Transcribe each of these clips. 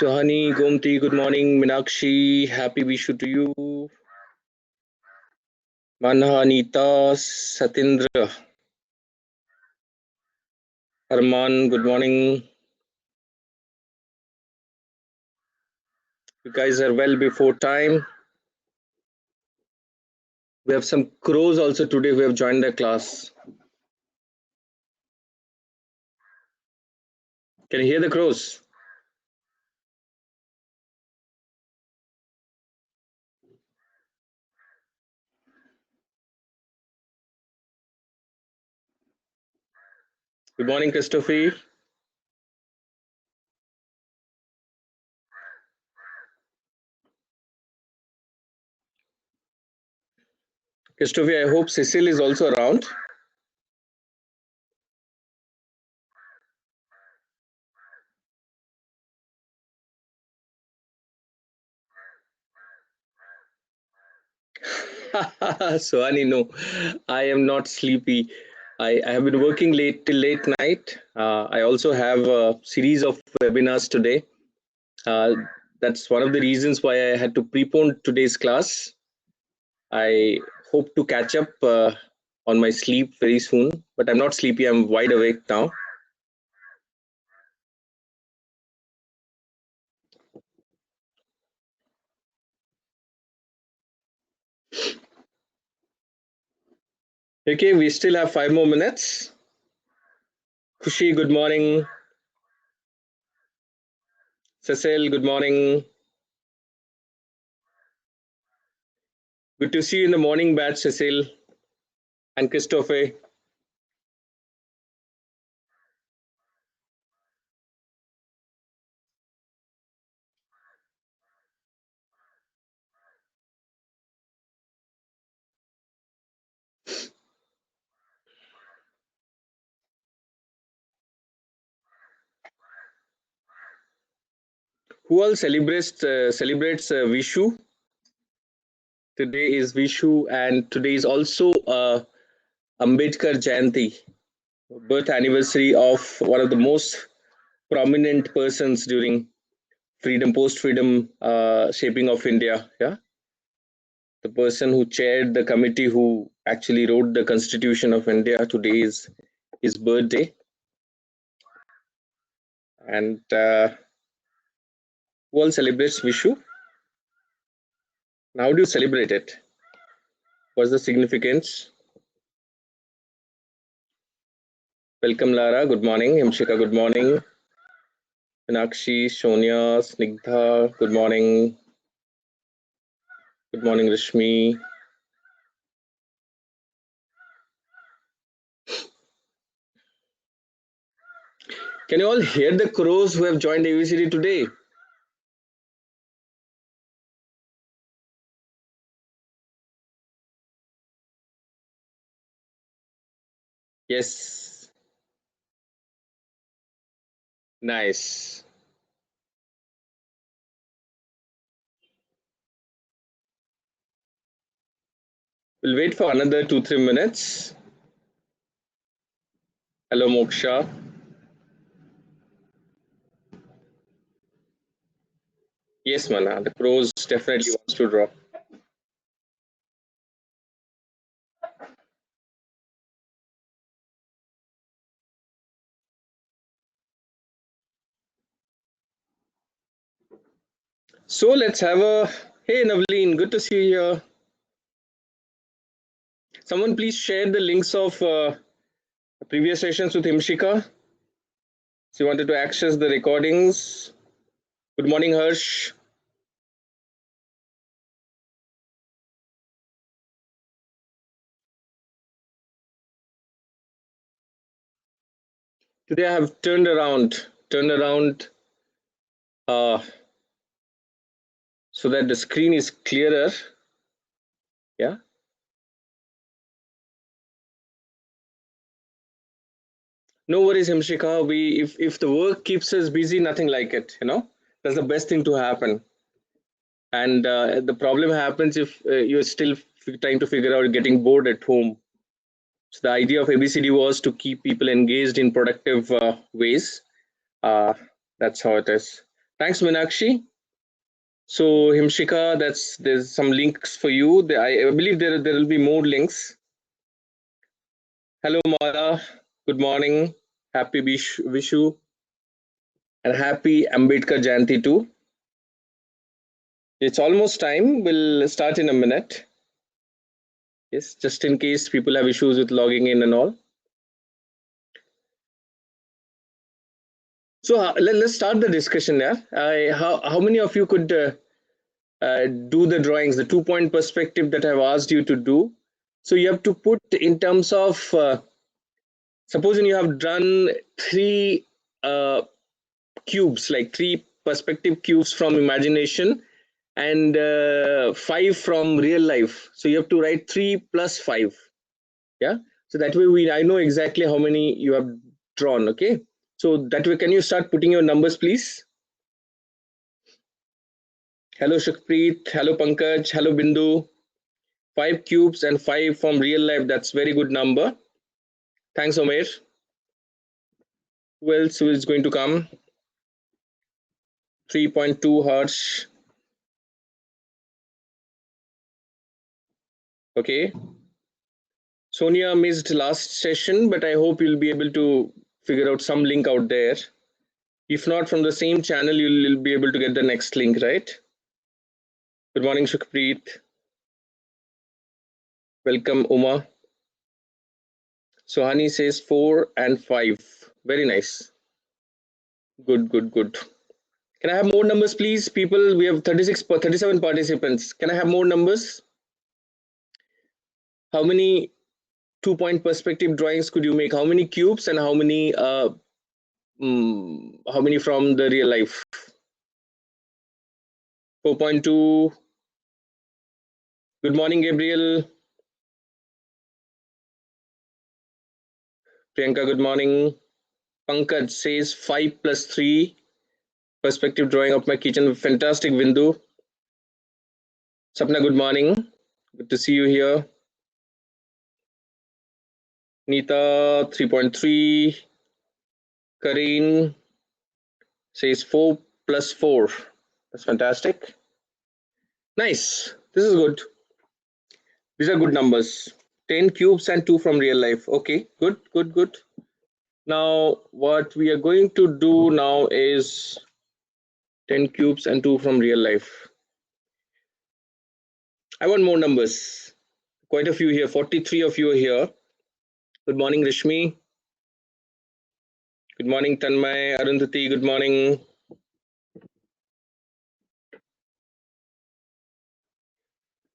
Suhani, Gomti, good morning. Minakshi, happy Vishu to you. Manha, Anita, Satindra, Arman, good morning. You guys are well before time. We have some crows also today who have joined the class. Can you hear the crows? Good morning, Christophe. Christophe, I hope Cecil is also around. Suhani, no, I am not sleepy. I have been working late till late night. I also have a series of webinars today. That's one of the reasons why I had to prepone today's class. I hope to catch up on my sleep very soon, but I'm not sleepy. I'm wide awake now. Okay, we still have 5 more minutes. Khushi, good morning. Cecil, good morning. Good to see you in the morning batch, Cecil and Christophe. Who all celebrates Vishu? Today is Vishu, and today is also Ambedkar Jayanti, birth anniversary of one of the most prominent persons during post-freedom shaping of India. Yeah, the person who chaired the committee who actually wrote the Constitution of India. Today is his birthday, and who all celebrates Vishu? How do you celebrate it? What's the significance? Welcome, Lara. Good morning. Himshika, good morning. Minakshi, Sonia, Snigdha, good morning. Good morning, Rishmi. Can you all hear the crows who have joined ABCD today? Yes. Nice. We'll wait for another 2-3 minutes. Hello, Moksha. Yes, Mana. The crows definitely wants to drop. So let's have a. Hey, Navleen. Good to see you here. Someone please share the links of previous sessions with Himshika. She wanted to access the recordings. Good morning, Harsh. Today I have turned around so that the screen is clearer. Yeah. No worries, Himshika. If the work keeps us busy, nothing like it. That's the best thing to happen. And the problem happens if you're still trying to figure out getting bored at home. So the idea of ABCD was to keep people engaged in productive ways. That's how it is. Thanks, Meenakshi. So Himshika, there's some links for you. I believe there will be more links. Hello, Mara. Good morning. Happy Vishu and happy Ambedkar Jayanti too. It's almost time. We'll start in a minute. Yes, just in case people have issues with logging in and all. So let's start the discussion. Yeah, how many of you could do the drawings, the 2-point perspective that I've asked you to do? So you have to put in terms of supposing you have done 3 cubes, like 3 perspective cubes from imagination and 5 from real life. So you have to write 3 plus 5. Yeah. So that way I know exactly how many you have drawn. Okay. So that way, can you start putting your numbers, please? Hello, Shukpreet. Hello, Pankaj. Hello, Bindu. 5 cubes and 5 from real life. That's very good number. Thanks, Omer. Who else is going to come? 3.2 Harsh. Okay. Sonia missed last session, but I hope you'll be able to figure out some link out there. If not from the same channel, you'll be able to get the next link, right? Good morning, Shukpreet. Welcome, Uma. Sohani says 4 and 5. Very nice. Good, good, good. Can I have more numbers, please? People, we have 37 participants. Can I have more numbers? How many 2-point perspective drawings could you make? How many cubes and how many from the real life? 4.2. Good morning, Gabriel. Priyanka, good morning. Pankaj says 5 plus 3 perspective drawing of my kitchen. Fantastic, Vindu. Sapna, good morning. Good to see you here. Neeta, 3.3. Kareen says 4 plus 4. That's fantastic. Nice. This is good. These are good numbers. 10 cubes and 2 from real life. Okay, good, good, good. Now, what we are going to do now is 10 cubes and 2 from real life. I want more numbers. Quite a few here. 43 of you are here. Good morning, Rishmi. Good morning, Tanmay. Arundhati, good morning.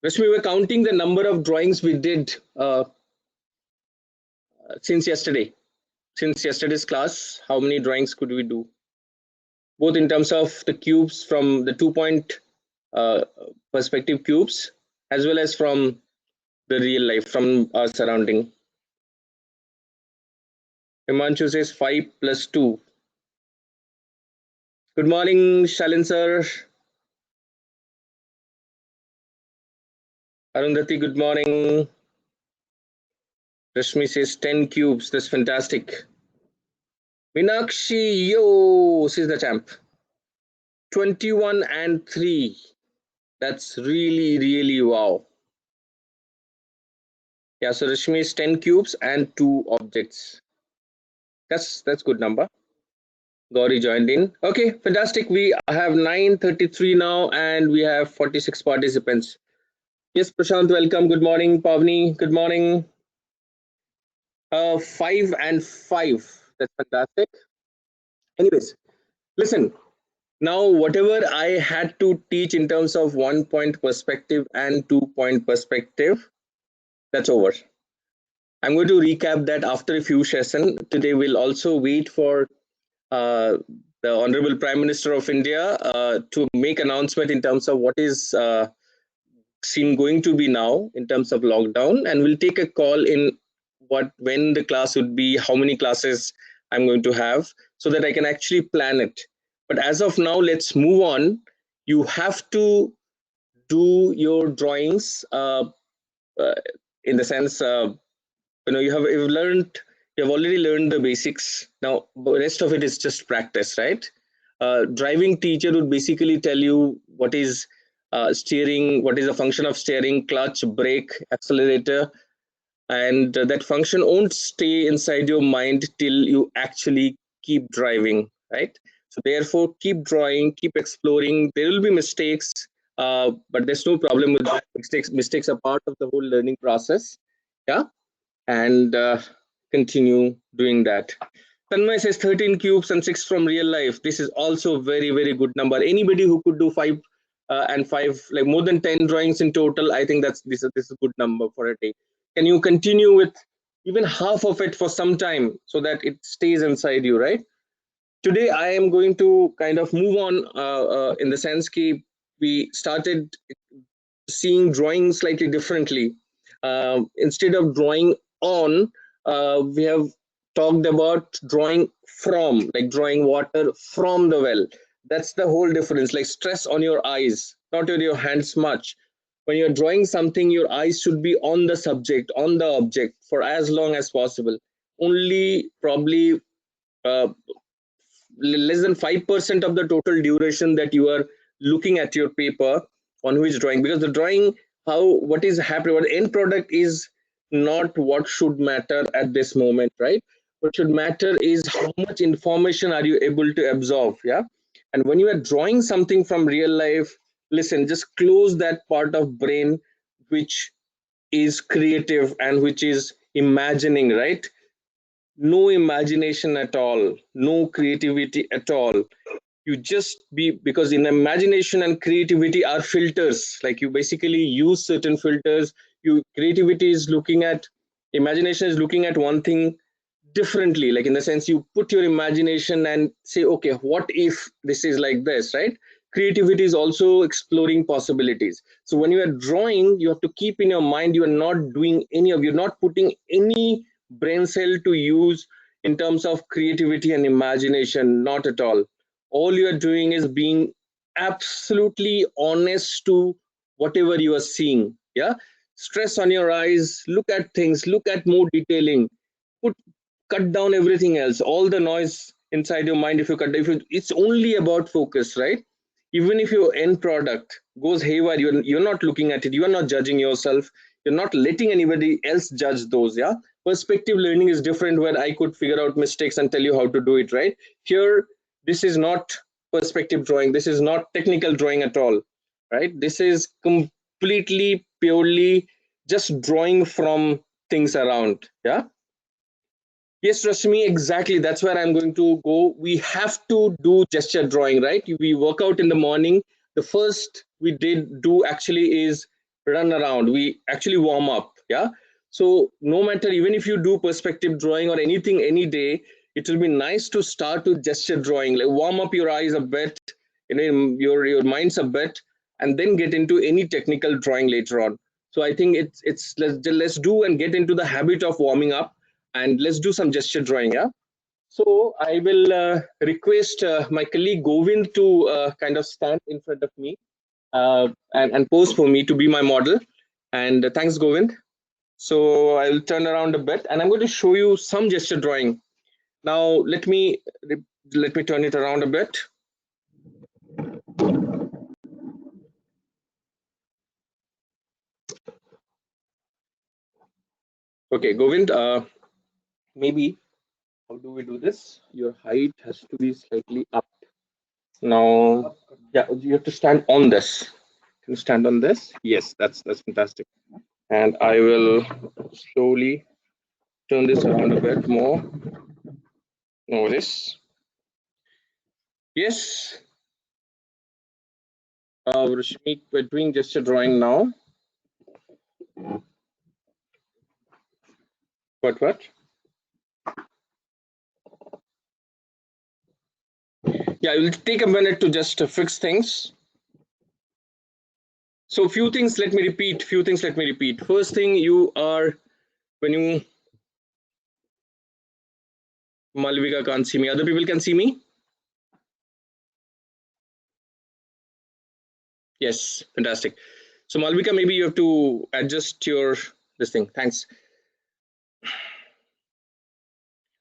Rishmi, we're counting the number of drawings we did since yesterday. Since yesterday's class, how many drawings could we do? Both in terms of the cubes from the 2-point perspective cubes, as well as from the real life, from our surrounding. Himanshu says 5 plus 2. Good morning, Shalin sir. Arundhati, good morning. Rashmi says 10 cubes. That's fantastic. Meenakshi, yo, she's the champ. 21 and 3. That's really, really wow. Yeah, so Rashmi is 10 cubes and 2 objects. That's good number. Gauri joined in. Okay, fantastic. We have 9:33 now and we have 46 participants. Yes, Prashant, welcome. Good morning, Pavni. Good morning. 5 and 5. That's fantastic. Anyways, listen. Now, whatever I had to teach in terms of 1-point perspective and 2-point perspective, that's over. I'm going to recap that after a few sessions. Today, we'll also wait for the Honorable Prime Minister of India to make announcement in terms of what is going to be now in terms of lockdown, and we'll take a call in when the class would be, how many classes I'm going to have, so that I can actually plan it. But as of now, let's move on. You have to do your drawings in the sense, you've already learned the basics. Now the rest of it is just practice, right? Driving teacher would basically tell you what is steering, what is the function of steering, clutch, brake, accelerator, and that function won't stay inside your mind till you actually keep driving, right? So therefore, keep drawing, keep exploring. There will be mistakes, but there's no problem with that. Mistakes are part of the whole learning process. Yeah, and continue doing that. Tanmay says 13 cubes and 6 from real life. This is also very, very good number. Anybody who could do 5 and 5, like more than 10 drawings in total, I think this is a good number for a day. Can you continue with even half of it for some time so that it stays inside you, right? Today, I am going to kind of move on in the sense that we started seeing drawing slightly differently. Instead of drawing on, we have talked about drawing from, like drawing water from the well. That's the whole difference. Like stress on your eyes, not with your hands much. When you're drawing something, your eyes should be on the subject, on the object for as long as possible. Only probably less than 5% of the total duration that you are looking at your paper on which drawing, because the drawing, what is happening, what end product is not what should matter at this moment, right? What should matter is how much information are you able to absorb. Yeah, and when you are drawing something from real life, listen, just close that part of brain which is creative and which is imagining, right? No imagination at all, no creativity at all. You just be, because in imagination and creativity are filters, like you basically use certain filters. You creativity is looking at, imagination is looking at one thing differently, like in the sense you put your imagination and say, okay, what if this is like this, right? Creativity is also exploring possibilities. So when you are drawing, you have to keep in your mind you are not doing any of, you're not putting any brain cell to use in terms of creativity and imagination, not at all you are doing is being absolutely honest to whatever you are seeing. Yeah, stress on your eyes, look at things, look at more detailing, put, cut down everything else, all the noise inside your mind. If you cut, if you, it's only about focus, right? Even if your end product goes haywire, you're not looking at it, you are not judging yourself, you're not letting anybody else judge those. Yeah, perspective learning is different, where I could figure out mistakes and tell you how to do it, right? Here, this is not perspective drawing, this is not technical drawing at all, right? This is completely purely just drawing from things around. Yeah. Yes, Rashmi, exactly. That's where I'm going to go. We have to do gesture drawing, right? We work out in the morning. The first we did do actually is run around. We actually warm up. Yeah. So no matter, even if you do perspective drawing or anything any day, it will be nice to start with gesture drawing. Like warm up your eyes a bit, your minds a bit, and then get into any technical drawing later on. So I think it's let's do and get into the habit of warming up, and let's do some gesture drawing. Yeah. So I will request my colleague Govind to kind of stand in front of me and pose for me to be my model. And thanks, Govind. So I will turn around a bit, and I'm going to show you some gesture drawing. Now let me turn it around a bit. Okay, Govind. Maybe how do we do this? Your height has to be slightly up. Now, yeah, you have to stand on this. Can you stand on this? Yes, that's fantastic. And I will slowly turn this around a bit more. Notice. Yes. Rashmi, we're doing gesture drawing now. What? Yeah, it will take a minute to just fix things. So few things let me repeat. First thing, you are, when you, Malvika can't see me. Other people can see me? Yes, fantastic. So Malvika, maybe you have to adjust your this thing. Thanks.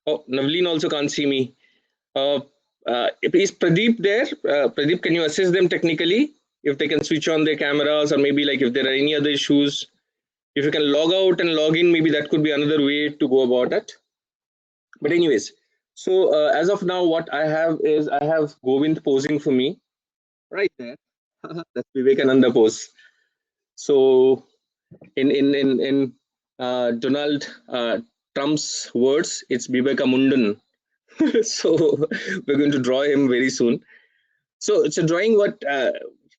Oh, Navleen also can't see me. is Pradeep there? Pradeep, can you assist them technically? If they can switch on their cameras, or maybe like if there are any other issues, if you can log out and log in, maybe that could be another way to go about it. But anyways, so as of now, what I have is I have Govind posing for me right there. That's Vivekananda pose. So in Donald Trump's words, it's Viveka Mundan. So we're going to draw him very soon. So it's a drawing. What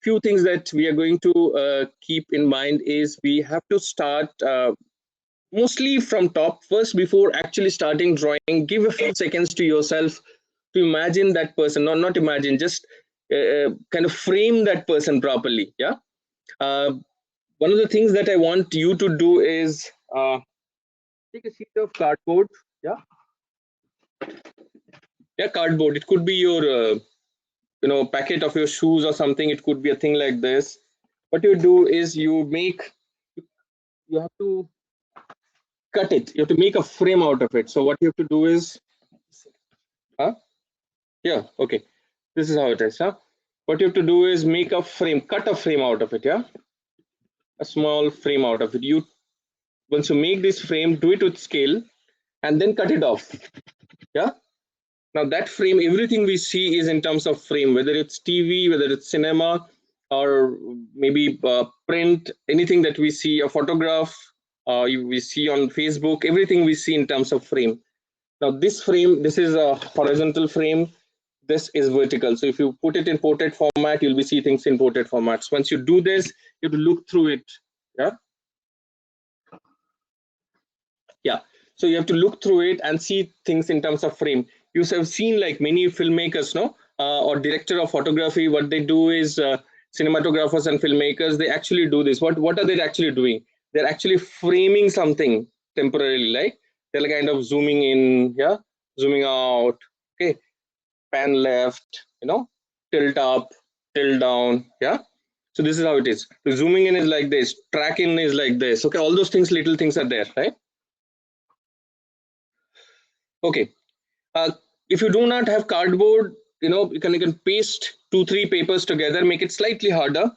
few things that we are going to keep in mind is we have to start mostly from top first before actually starting drawing. Give a few seconds to yourself to imagine that person, not imagine, just kind of frame that person properly. Yeah. One of the things that I want you to do is take a sheet of cardboard. Yeah. Yeah, cardboard. It could be your packet of your shoes or something. It could be a thing like this. What you do is you have to cut it. You have to make a frame out of it. So what you have to do is, huh? Yeah, okay. This is how it is. Huh? What you have to do is make a frame, cut a frame out of it. Yeah, a small frame out of it. You once you make this frame, do it with scale, and then cut it off. Yeah. Now that frame, everything we see is in terms of frame, whether it's TV, whether it's cinema, or maybe print, anything that we see, a photograph, we see on Facebook, everything we see in terms of frame. Now this frame, this is a horizontal frame, this is vertical. So if you put it in portrait format, you'll be see things in portrait formats. Once you do this, you have to look through it. Yeah. Yeah. So you have to look through it and see things in terms of frame. You have seen like many filmmakers, no, or director of photography. What they do is cinematographers and filmmakers. They actually do this. What are they actually doing? They're actually framing something temporarily. Like they're kind of zooming in, yeah, zooming out. Okay, pan left, tilt up, tilt down. Yeah. So this is how it is. So zooming in is like this. Tracking is like this. Okay, all those things, little things are there, right? Okay. uh, if you do not have cardboard, you can paste 2 3 papers together, make it slightly harder.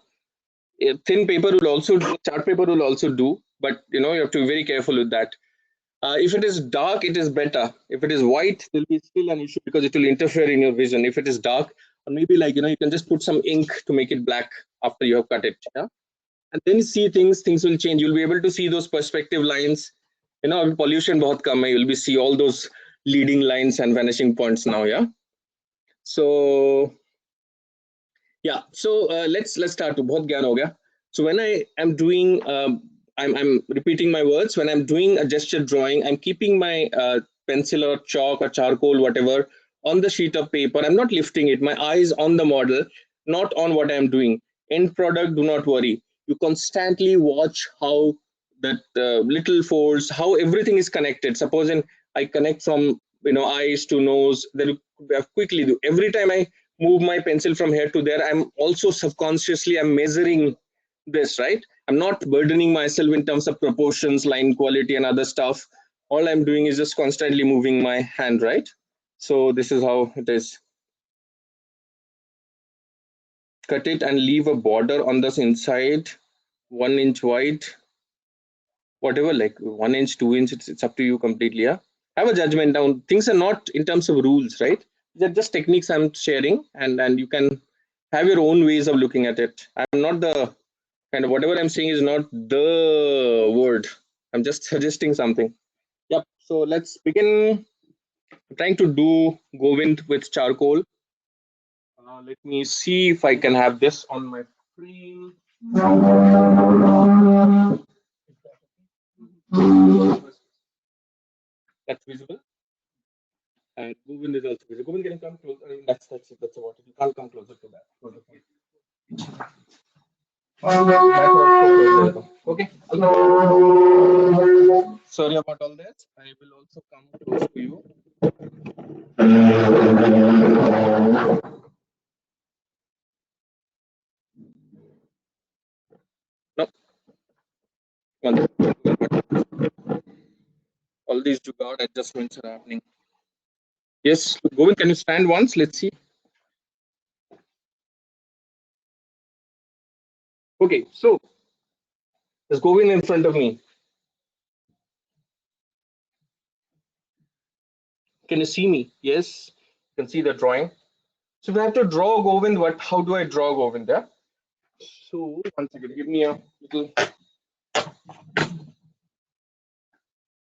Thin paper will also do, chart paper will also do, but you have to be very careful with that. If it is dark, it is better. If it is white, there will be still an issue because it will interfere in your vision. If it is dark, or maybe like you can just put some ink to make it black after you have cut it. Yeah. And then see things will change. You'll be able to see those perspective lines. Pollution बहुत कम है. You'll be see all those leading lines and vanishing points now. Yeah. So yeah, so let's start. बहुत ज्ञान हो गया. So when I am doing I'm repeating my words. When I'm doing a gesture drawing, I'm keeping my pencil or chalk or charcoal, whatever, on the sheet of paper. I'm not lifting it. My eyes on the model, not on what I'm doing. End product, do not worry. You constantly watch how that little folds, how everything is connected. Supposing I connect from eyes to nose, then quickly do. Every time I move my pencil from here to there, I'm also subconsciously I'm measuring this, right? I'm not burdening myself in terms of proportions, line quality, and other stuff. All I'm doing is just constantly moving my hand, right? So this is how it is. Cut it and leave a border on this inside, 1 inch wide, whatever, like 1 inch, 2 inch, it's up to you completely. Yeah. Have a judgment down. Things are not in terms of rules, right? They're just techniques I'm sharing, and you can have your own ways of looking at it. I'm not the kind of whatever I'm saying is not the word. I'm just suggesting something. Yep. So let's begin. I'm trying to do Govind with charcoal. Let me see if I can have this on my screen. That's visible. And Govind is also visible. Govind, can you come close? I mean, that's it. That's about it. You can't come closer to that. Okay. Sorry about all that. I will also come close to you. No. All these jugaad adjustments are happening. Yes, Govind, can you stand once? Let's see. Okay, so there's Govind in front of me. Can you see me? Yes, you can see the drawing. So if I have to draw Govind, how do I draw Govind? Yeah. So one second, give me a little.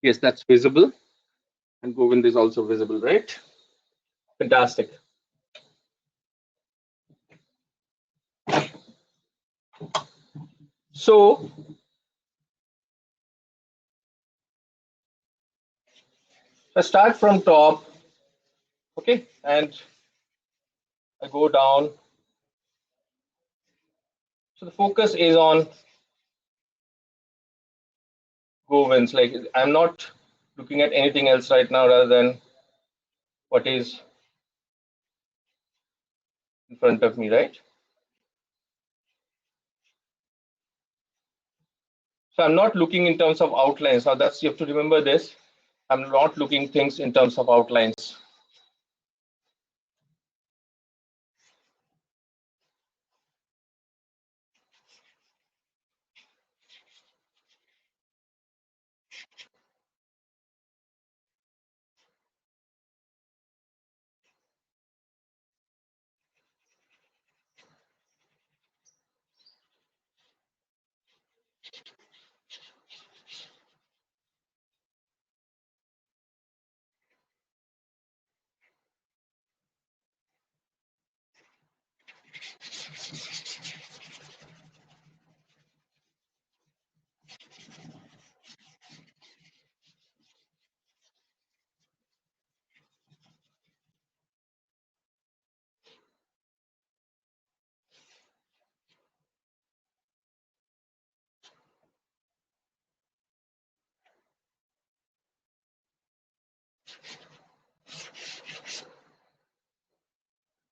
Yes, that's visible, and Govind is also visible, right? Fantastic. So I start from top, okay, and I go down. So the focus is on Govind's. Like I'm not looking at anything else right now rather than what is in front of me, right? So I'm not looking in terms of outlines. Now that's you have to remember this. I'm not looking things in terms of outlines.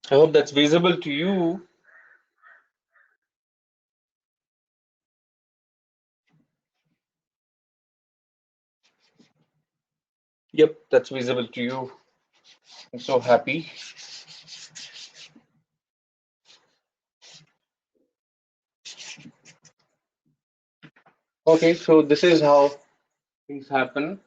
I hope that's visible to you. Yep, that's visible to you. I'm so happy. Okay, so this is how things happen.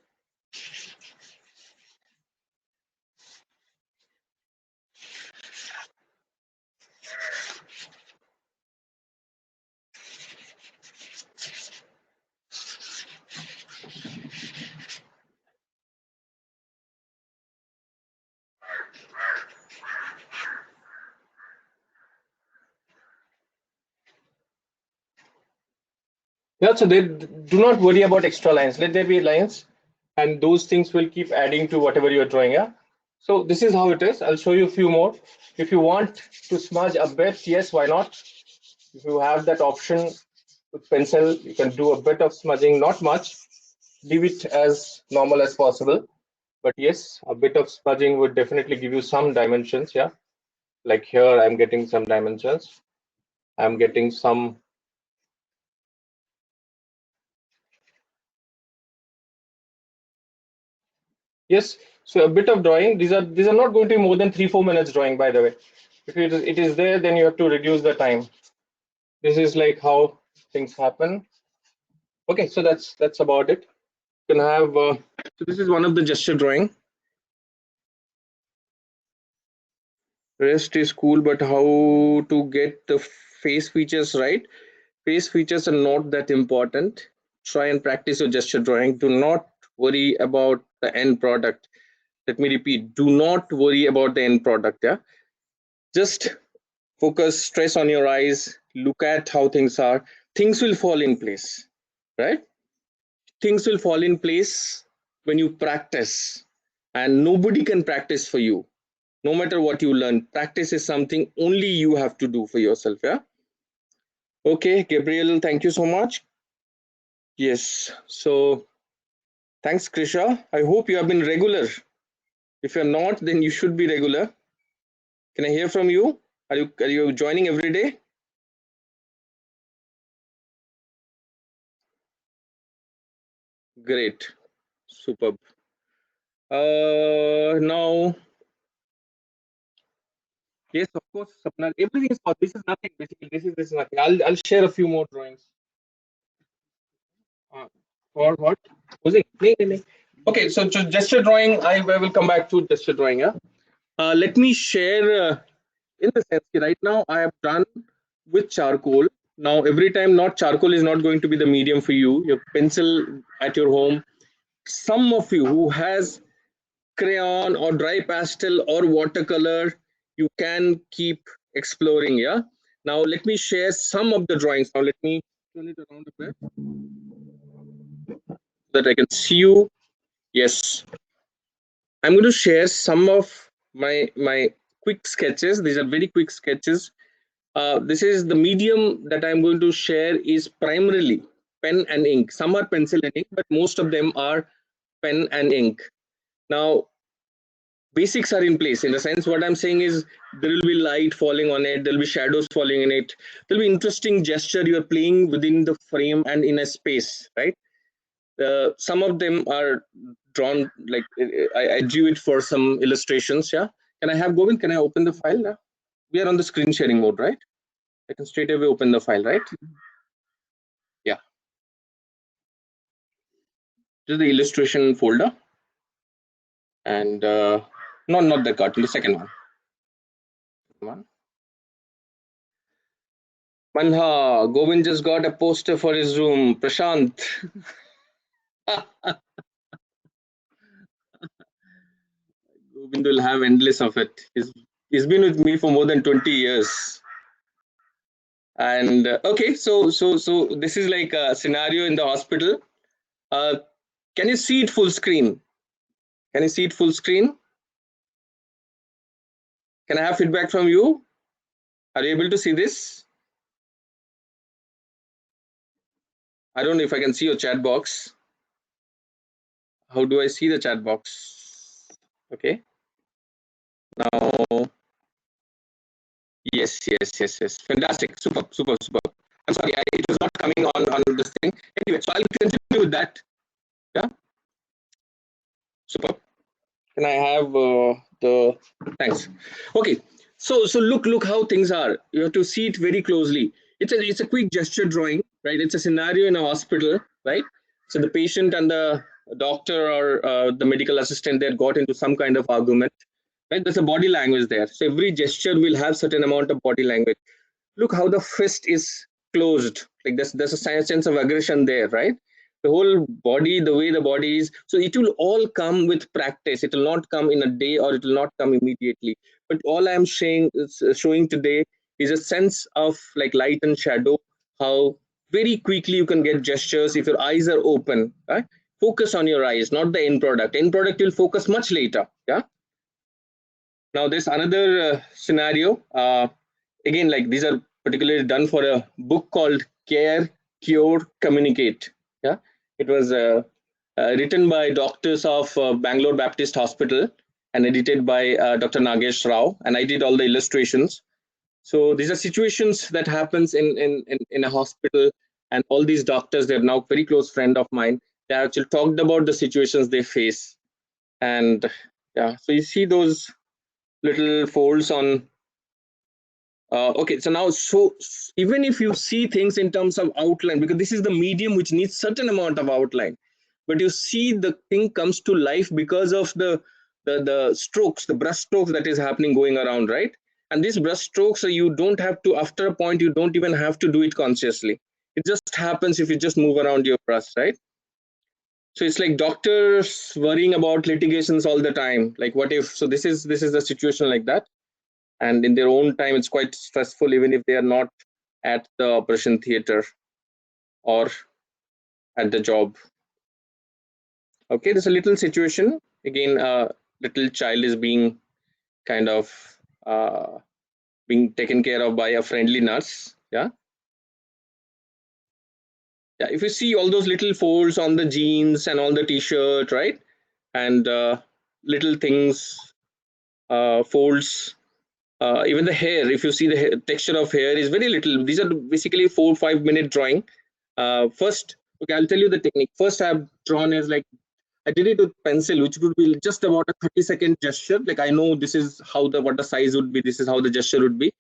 Yeah, so they do not worry about extra lines. Let there be lines, and those things will keep adding to whatever you're drawing. Yeah. So this is how it is. I'll show you a few more. If you want to smudge a bit, yes, why not? If you have that option with pencil, you can do a bit of smudging, not much. Leave it as normal as possible. But yes, a bit of smudging would definitely give you some dimensions. Yeah. Like here, I'm getting some dimensions. I'm getting some. Yes, so a bit of drawing. These are not going to be more than 3-4 minutes drawing, by the way. If it is there, then you have to reduce the time. This is like how things happen. Okay, so that's about it. You can have so this is one of the gesture drawing. Rest is cool, but how to get the face features right? Face features are not that important. Try and practice your gesture drawing. Do not worry about the end product. Let me repeat, do not worry about the end product. Yeah, just focus, stress on your eyes, look at how things are. Things will fall in place, right? Things will fall in place when you practice, and nobody can practice for you. No matter what you learn, practice is something only you have to do for yourself. Yeah. Okay, Gabriel, thank you so much. Yes. So thanks, Krisha. I hope you have been regular. If you're not, then you should be regular. Can I hear from you? Are you joining every day? Great. Superb. Now Yes, of course, Sapna. Everything is possible. This is nothing. Basically, this is nothing. I'll share a few more drawings. For what? Posing? Nee, nee, nee. Okay, so gesture drawing. I will come back to gesture drawing. Yeah. Let me share. In the sense that right now I have done with charcoal. Now every time, not charcoal is not going to be the medium for you. Your pencil at your home. Some of you who has crayon or dry pastel or watercolor, you can keep exploring. Yeah. Now let me share some of the drawings. Now let me turn it around a bit so that I can see you. Yes, I'm going to share some of my quick sketches. These are very quick sketches. This is the medium that I'm going to share is primarily pen and ink. Some are pencil and ink, but most of them are pen and ink. Now, basics are in place. In the sense, what I'm saying is there will be light falling on it, there will be shadows falling in it, there will be interesting gesture. You are playing within the frame and in a space, right? Some of them are drawn like I drew it for some illustrations. Yeah. Can I have Govind? Can I open the file now? We are on the screen sharing mode, right? I can straight away open the file, right? Yeah. This is the illustration folder, and not the cartoon, the second one. Manha, Govind just got a poster for his room. Prashant. Govind will have endless of it. He's been with me for more than 20 years. And okay, so this is like a scenario in the hospital. Can you see it full screen? Can you see it full screen? Can I have feedback from you? Are you able to see this? I don't know if I can see your chat box. How do I see the chat box? Okay. Now, yes. Fantastic. Super. I'm sorry, it was not coming on this thing. Anyway, so I'll continue with that. Yeah. Super. Can I have the thanks? Okay. So look how things are. You have to see it very closely. It's a quick gesture drawing, right? It's a scenario in a hospital, right? So the patient and the doctor or the medical assistant, they had got into some kind of argument, right? There's a body language there. So every gesture will have certain amount of body language. Look how the fist is closed. Like there's a sense of aggression there, right? The whole body, the way the body is. So it will all come with practice. It will not come in a day, or it will not come immediately. But all I am showing today is a sense of like light and shadow. How very quickly you can get gestures if your eyes are open. Right? Focus on your eyes, not the end product. End product will focus much later. Yeah. Now there's another scenario. Again, like these are particularly done for a book called Care, Cure, Communicate. Yeah, it was written by doctors of Bangalore Baptist Hospital and edited by Dr. Nagesh Rao, and I did all the illustrations. So these are situations that happens in a hospital, and all these doctors, they're now very close friend of mine. They actually talked about the situations they face, and yeah, so you see those little folds on okay, so now, so even if you see things in terms of outline, because this is the medium which needs certain amount of outline, but you see the thing comes to life because of the strokes, the brush strokes that is happening going around, right? And these brush strokes, you don't have to, after a point, you don't even have to do it consciously. It just happens if you just move around your brush, right? So it's like doctors worrying about litigations all the time. Like, what if? So this is the situation like that, and in their own time it's quite stressful, even if they are not at the operation theater or at the job. Okay, there's a little situation again. Little child is being kind of being taken care of by a friendly nurse. Yeah, if you see all those little folds on the jeans and on the t-shirt, right? And little things, folds, even the hair, if you see the texture of hair is very little. These are basically 4 or 5 minute drawing. First, okay, I'll tell you the technique. First, I've drawn is like I did it with pencil, which would be just about a 30-second gesture. Like I know this is how what the size would be. This is how the gesture would be.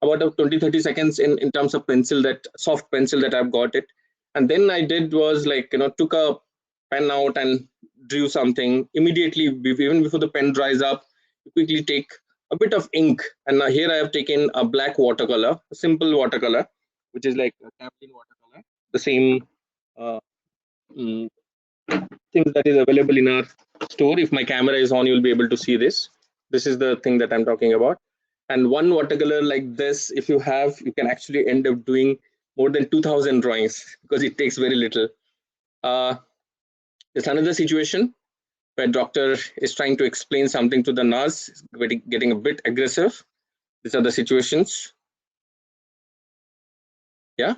About a 20-30 seconds in terms of pencil, that soft pencil that I've got it. And then I did was like, took a pen out and drew something immediately. Even before the pen dries up, you quickly take a bit of ink. And now here I have taken a black watercolor, a simple watercolor, which is like a Caplin watercolor, the same uh, mm, things that is available in our store. If my camera is on, you'll be able to see this. This is the thing that I'm talking about. And one watercolor like this, if you have, you can actually end up doing more than 2000 drawings because it takes very little. There's another situation where doctor is trying to explain something to the nurse, getting a bit aggressive. These are the situations. Yeah.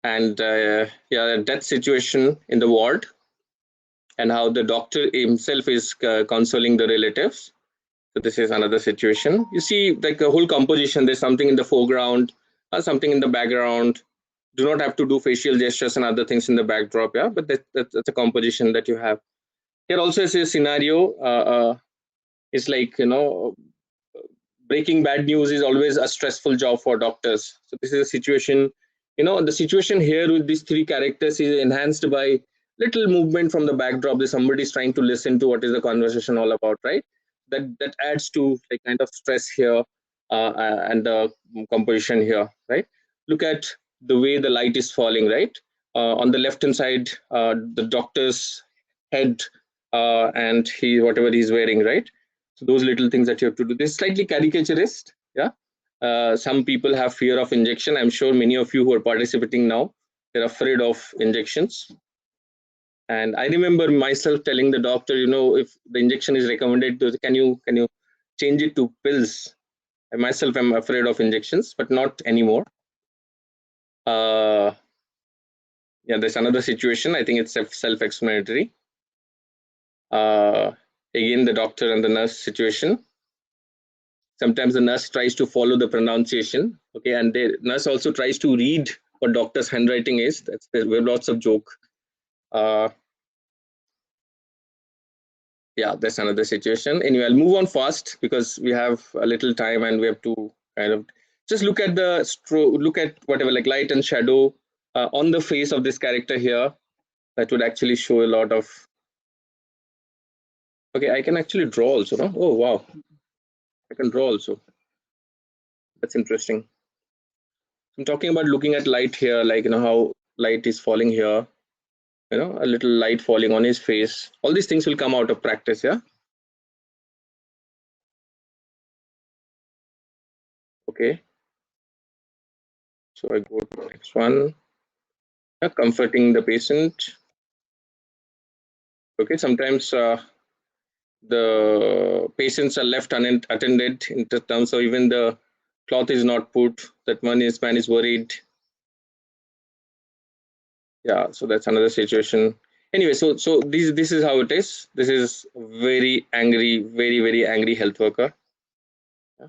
And yeah, that situation in the ward, and how the doctor himself is consoling the relatives. So this is another situation. You see, like the whole composition, there's something in the foreground, something in the background. Do not have to do facial gestures and other things in the backdrop, yeah, but that's a composition that you have. Here also is a scenario. It's like, breaking bad news is always a stressful job for doctors. So this is a situation, the situation here with these three characters is enhanced by little movement from the backdrop. There's somebody's trying to listen to what is the conversation all about, right? That adds to like kind of stress here, and the composition here, right? Look at the way the light is falling, right? On the left hand side, the doctor's head, and whatever he's wearing, right? So those little things that you have to do. This is slightly caricaturist, yeah. Some people have fear of injection. I'm sure many of you who are participating now, they're afraid of injections. And I remember myself telling the doctor, if the injection is recommended, can you change it to pills? I myself am afraid of injections, but not anymore. Yeah, there's another situation. I think it's self-explanatory. Again, the doctor and the nurse situation. Sometimes the nurse tries to follow the pronunciation, okay, and the nurse also tries to read what doctor's handwriting is. We have lots of joke. Yeah, that's another situation. Anyway, I'll move on fast because we have a little time and we have to kind of just look at look at whatever like light and shadow on the face of this character here. That would actually show a lot of. Okay, I can actually draw also, no? Oh wow, I can draw also. That's interesting. I'm talking about looking at light here, like how light is falling here, a little light falling on his face. All these things will come out of practice, yeah. Okay, so I go to the next one. Yeah, comforting the patient. Okay, sometimes the patients are left unattended in terms of even the cloth is not put, that man is worried. Yeah, so that's another situation. Anyway, so this is how it is. This is very angry, very angry health worker. Yeah.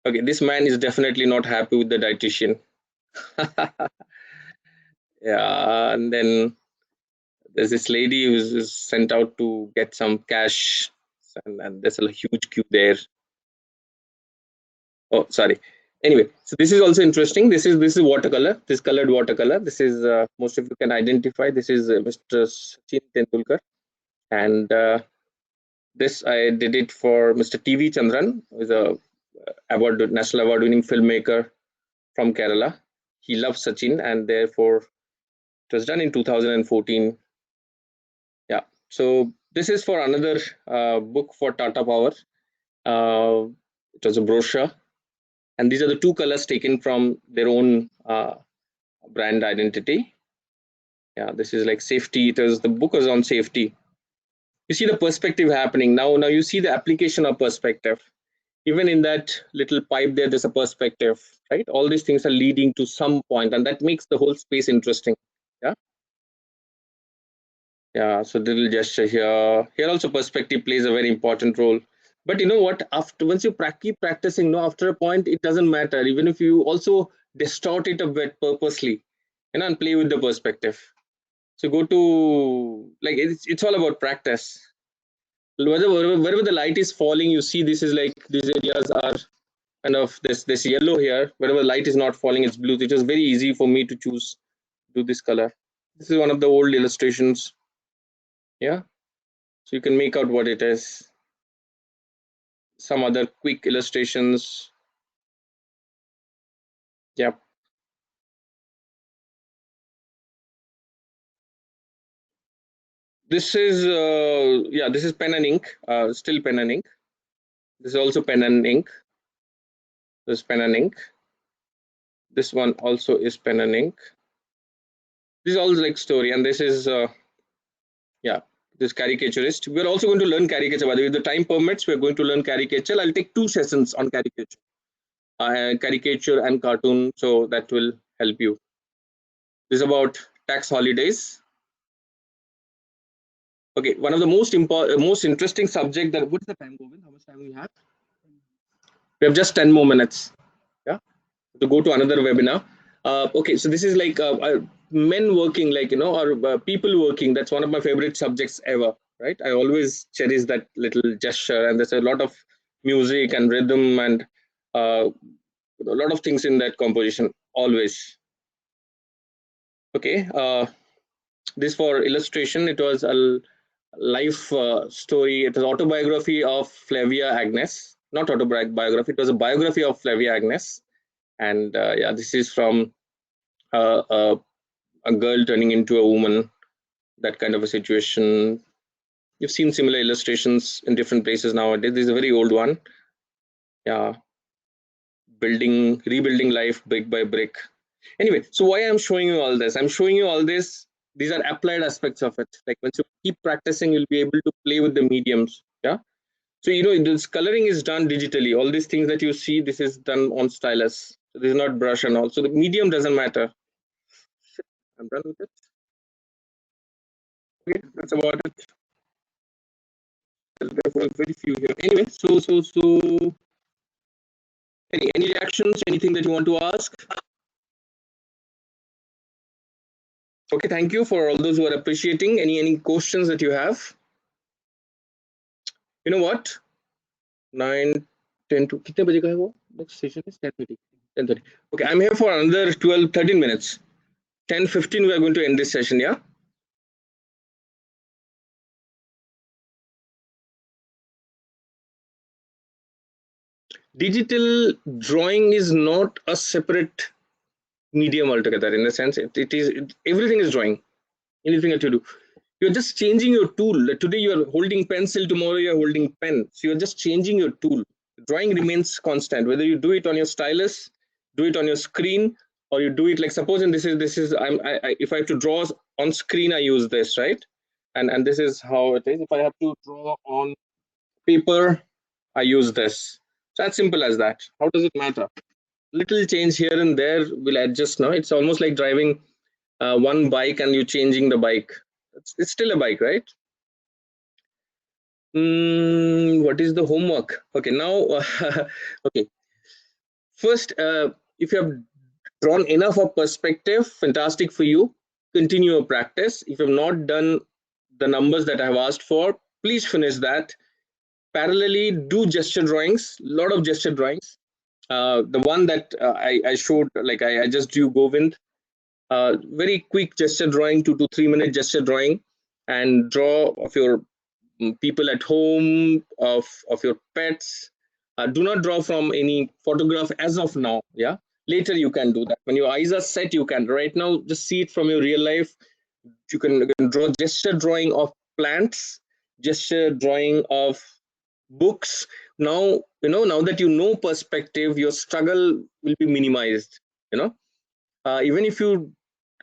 Okay, this man is definitely not happy with the dietitian. Yeah, and then there's this lady who's sent out to get some cash, and there's a huge queue there. Oh, sorry. Anyway, so this is also interesting. This is watercolor. This colored watercolor. This is most of you can identify. This is Mr. Sachin Tendulkar, and this I did it for Mr. T.V. Chandran, who is a national award-winning filmmaker from Kerala. He loves Sachin, and therefore it was done in 2014. Yeah. So this is for another book for Tata Power. It was a brochure. And these are the two colors taken from their own brand identity. Yeah, this is like safety. The book was on safety. You see the perspective happening now. Now you see the application of perspective. Even in that little pipe there's a perspective, right? All these things are leading to some point, and that makes the whole space interesting. Yeah. Yeah. So little gesture here. Here also perspective plays a very important role. But you know what? After once you keep practicing, no, after a point, it doesn't matter. Even if you also distort it a bit purposely, and play with the perspective. So go to, like, it's all about practice. Wherever the light is falling, you see this is like these areas are kind of this yellow here. Wherever light is not falling, it's blue. It was very easy for me to do this color. This is one of the old illustrations. Yeah, so you can make out what it is. Some other quick illustrations. Yeah. This is yeah, this is pen and ink. Still pen and ink. This is also pen and ink. This is pen and ink. This one also is pen and ink. This is all like story, and this is yeah, this caricaturist. We're also going to learn caricature. By the way, if the time permits, we're going to learn caricature. I'll take 2 sessions on caricature, caricature and cartoon, so that will help you. This is about tax holidays. Okay, one of the most important, most interesting subject that. What's the time, Govind? How much time we have? We have just 10 more minutes. Yeah, to go to another webinar. Okay, so this is like men working, like, or people working. That's one of my favorite subjects ever. Right, I always cherish that little gesture, and there's a lot of music and rhythm and a lot of things in that composition. Always. Okay, this for illustration. It was a life story. It was autobiography of Flavia Agnes. Not autobiography. It was a biography of Flavia Agnes. And yeah, this is from a girl turning into a woman, that kind of a situation. You've seen similar illustrations in different places nowadays. This is a very old one. Yeah, rebuilding life brick by brick. Anyway, so why I'm showing you all this? I'm showing you all this. These are applied aspects of it. Like once you keep practicing, you'll be able to play with the mediums. Yeah. So this coloring is done digitally. All these things that you see, this is done on stylus. So this is not brush and all. So the medium doesn't matter. I'm done with it. Okay, that's about it. There were very few here. Anyway, so any reactions? Anything that you want to ask? Okay, thank you for all those who are appreciating. Any questions that you have? You know what? 9, 10 to कितने बजे का है वो? Next session is 10:30. 10:30. Okay, I'm here for another 12, 13 minutes. 10:15 we are going to end this session. Yeah. Digital drawing is not a separate medium altogether. In the sense, everything is drawing. Anything that you do, you're just changing your tool. Today you are holding pencil, tomorrow you're holding pen. So you're just changing your tool. Drawing remains constant, whether you do it on your stylus, do it on your screen, or you do it like, supposing this is if I have to draw on screen, I use this, right? And this is how it is. If I have to draw on paper, I use this. So as simple as that. How does it matter? Little change here and there will adjust. Now it's almost like driving one bike and you changing the bike. It's still a bike, right? What is the homework? Okay, now okay, first if you have drawn enough of perspective, fantastic for you. Continue your practice. If you have not done the numbers that I have asked for, please finish that. Parallelly, do gesture drawings, lot of gesture drawings. The one that I showed, like I just drew Govind, very quick gesture drawing, 2 to 3 minute gesture drawing, and draw of your people at home, of your pets. Do not draw from any photograph as of now. Yeah, later you can do that. When your eyes are set, you can. Right now, just see it from your real life. You can draw gesture drawing of plants, gesture drawing of books. Now, now that you know perspective, your struggle will be minimized. Even if you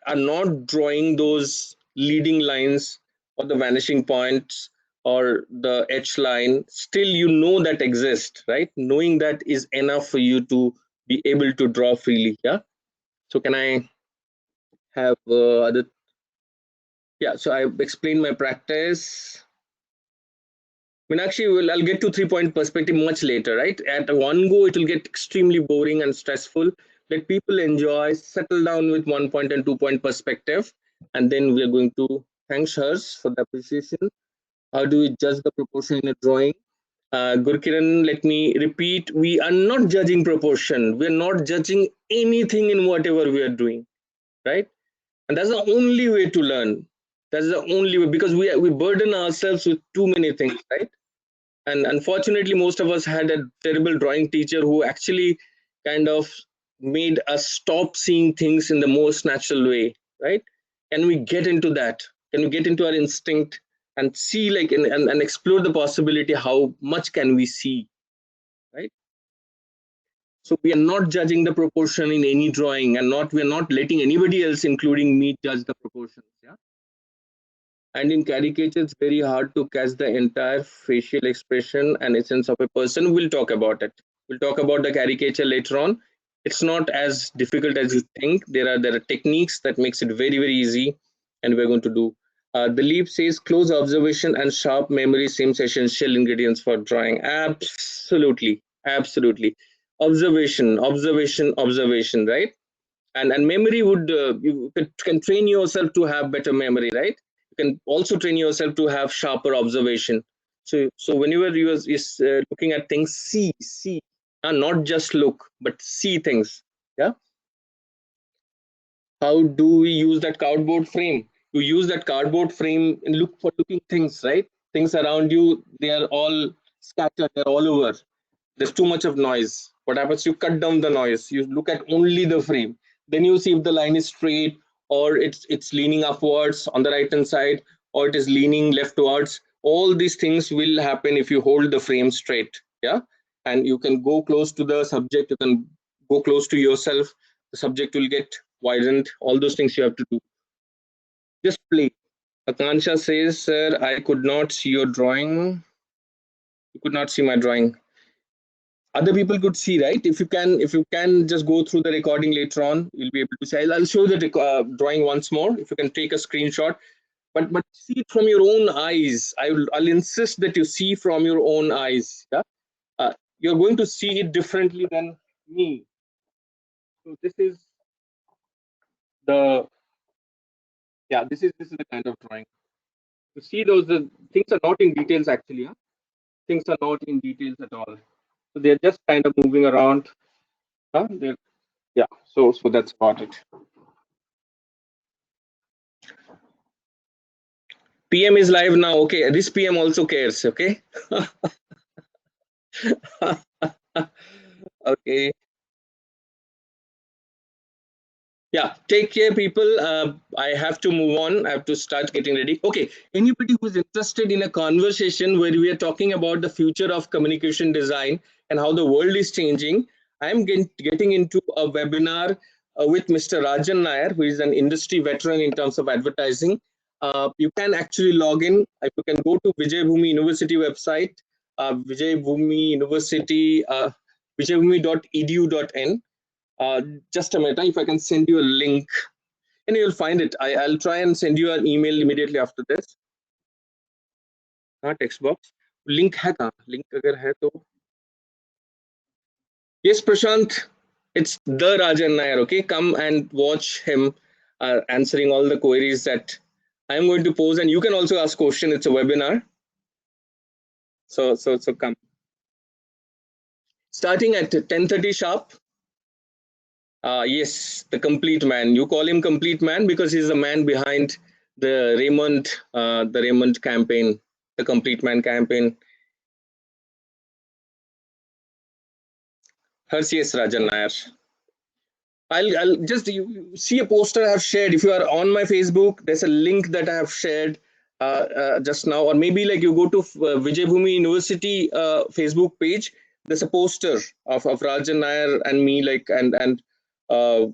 are not drawing those leading lines or the vanishing points or the H line, still you know that exist, right? Knowing that is enough for you to be able to draw freely. Yeah. So can I have other? Yeah. So I explained my practice. Meenakshi, I'll get to 3-point perspective much later, right? At one go, it will get extremely boring and stressful. Let people enjoy, settle down with 1 point and 2 point perspective. and then we are going to thank Hers for the appreciation. How do we judge the proportion in a drawing? Gurkiran, let me repeat, we are not judging proportion. We are not judging anything in whatever we are doing, right? And that's the only way to learn. That's the only way, because we burden ourselves with too many things, right? And unfortunately, most of us had a terrible drawing teacher who actually kind of made us stop seeing things in the most natural way, right? Can we get into that? Can we get into our instinct and see, like, and explore the possibility? How much can we see, right? So we are not judging the proportion in any drawing, and not we are not letting anybody else, including me, judge the proportions. Yeah. And in caricature, it's very hard to catch the entire facial expression and essence of a person. We'll talk about it. We'll talk about the caricature later on. It's not as difficult as you think. There are techniques that makes it very, very easy, and we're going to do. The leap says close observation and sharp memory seems essential ingredients for drawing. Absolutely, absolutely. Observation, observation, observation, right? And memory would, you can train yourself to have better memory, right? You can also train yourself to have sharper observation. So whenever you is looking at things, see, not just look but see things. Yeah. How do we use that cardboard frame? You use that cardboard frame and look for looking things, right? Things around you, they are all scattered, they're all over. There's too much of noise. What happens? You cut down the noise. You look at only the frame. Then you see if the line is straight, or it's leaning upwards on the right hand side, or it is leaning leftwards. All these things will happen if you hold the frame straight. Yeah. And you can go close to the subject. You can go close to yourself. The subject will get widened. All those things you have to do. Just play. Akansha says, sir, I could not see your drawing. You could not see my drawing. Other people could see, right? If you can just go through the recording later on, you'll be able to see. I'll show the drawing once more. If you can take a screenshot, but see it from your own eyes. I'll insist that you see from your own eyes. Yeah. You're going to see it differently than me. So this is the, yeah, this is the kind of drawing. You see, those the things are not in details actually. Yeah? Things are not in details at all. So they're just kind of moving around. Huh? Yeah. So that's about it. PM is live now. Okay, this PM also cares. Okay. Okay. Yeah. Take care, people. I have to move on. I have to start getting ready. Okay. Anybody who's interested in a conversation where we are talking about the future of communication design and how the world is changing, I'm getting into a webinar with Mr. Rajan Nair, who is an industry veteran in terms of advertising. You can actually log in. You can go to Vijay Bhumi University website, Vijay Bhumi University, vijayabhumi.edu.in. Just a minute, if I can send you a link, and you'll find it. I'll try and send you an email immediately after this. Text box. Link है कहाँ? Link अगर है तो. Yes, Prashant, it's the Rajan Nair. Okay, come and watch him answering all the queries that I'm going to pose, and you can also ask question. It's a webinar. So come. Starting at 10:30 sharp. Yes, the complete man. You call him complete man because he's the man behind the Raymond campaign, the complete man campaign. Yes, Rajan Nair. I'll just, you see a poster I have shared. If you are on my Facebook, there's a link that I have shared just now, or maybe like you go to Vijay Bhumi University Facebook page. There's a poster of Rajan Nair and me, like, and uh,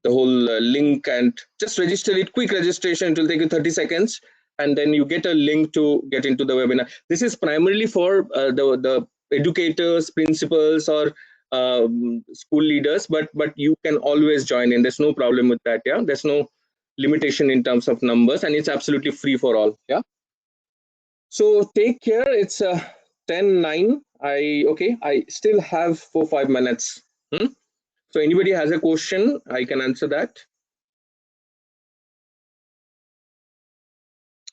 the whole link, and just register it. Quick registration. It will take you 30 seconds, and then you get a link to get into the webinar. This is primarily for the educators, principals, or school leaders, but you can always join in. There's no problem with that. Yeah, there's no limitation in terms of numbers, and it's absolutely free for all. Yeah. So take care. It's 10:09. I still have 4-5 minutes. So anybody has a question, I can answer that.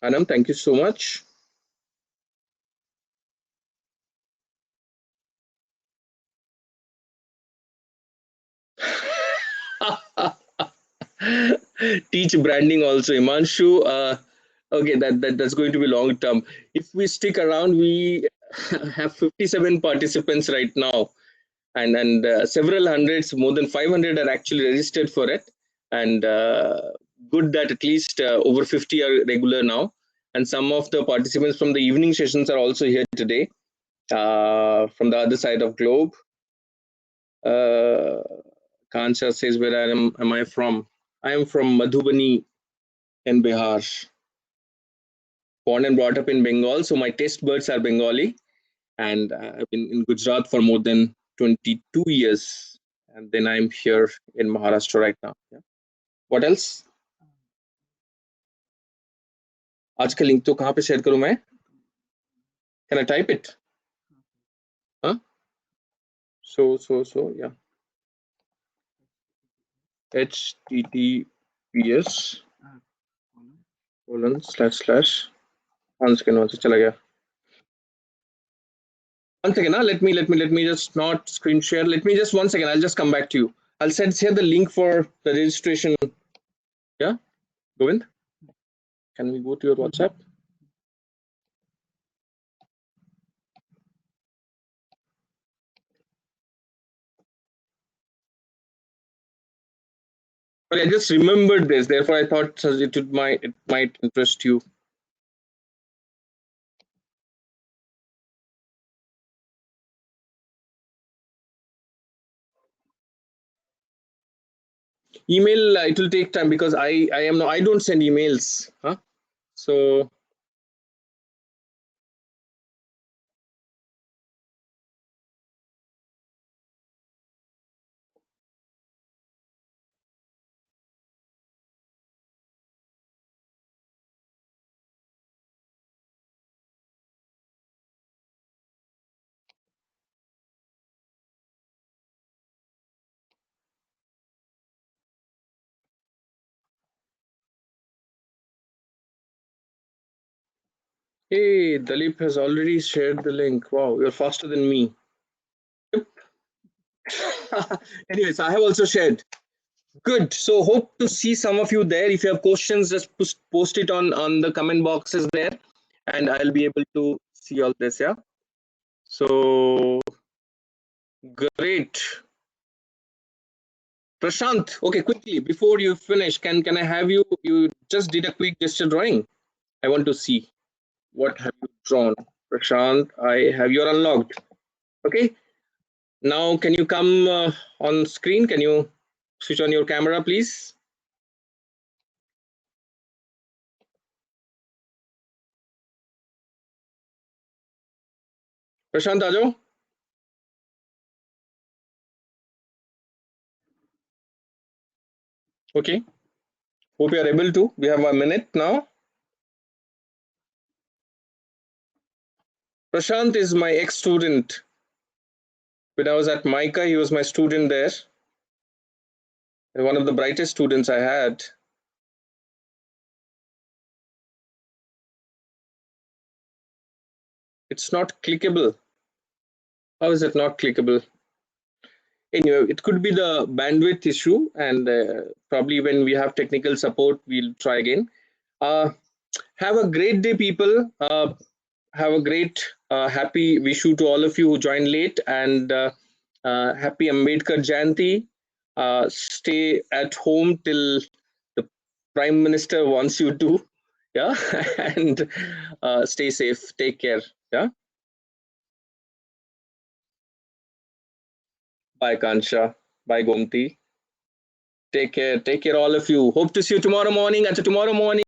Anam, thank you so much. Teach branding also, Imanshu. Okay, that's going to be long term. If we stick around, we have 57 participants right now, and several hundreds, more than 500 are actually registered for it, and good that at least over 50 are regular now, and some of the participants from the evening sessions are also here today from the other side of globe. Uh, Kancha says, where am I from? I am from Madhubani in Bihar. Born and brought up in Bengal, so my taste buds are Bengali, and I've been in Gujarat for more than 22 years, and then I'm here in Maharashtra right now. Yeah. What else? आज का link तो कहाँ पे share करूँ मैं? Can I type it? Huh? So yeah. HTTPS :// once चला गया. One second, let me just not screen share. Let me just 1 second. I'll just come back to you. I'll send here the link for the registration. Yeah, Govind, can we go to your WhatsApp? But I just remembered this, therefore I thought it might interest you. Email, it will take time because I don't send emails, huh? So hey, Dalip has already shared the link. Wow, you're faster than me. Anyways, I have also shared. Good. So hope to see some of you there. If you have questions, just post it on the comment boxes there, and I'll be able to see all this. Yeah. So great. Prashant, okay, quickly before you finish, can I have you? You just did a quick gesture drawing. I want to see what have you drawn. Prashant, I have you're unlocked. Okay. Now, can you come on screen? Can you switch on your camera, please? Prashant, aajo. Okay. Hope you are able to. We have a minute now. Prashant is my ex-student. When I was at Mica, he was my student there. And one of the brightest students I had. It's not clickable. How is it not clickable? Anyway, it could be the bandwidth issue, and probably when we have technical support, we'll try again. Have a great day, people. Have a great, happy Vishu to all of you who joined late, and happy Ambedkar Jayanti. Stay at home till the Prime Minister wants you to. Yeah, and stay safe. Take care. Yeah. Bye, Kansha. Bye, Gomti. Take care. Take care, all of you. Hope to see you tomorrow morning. Until tomorrow morning.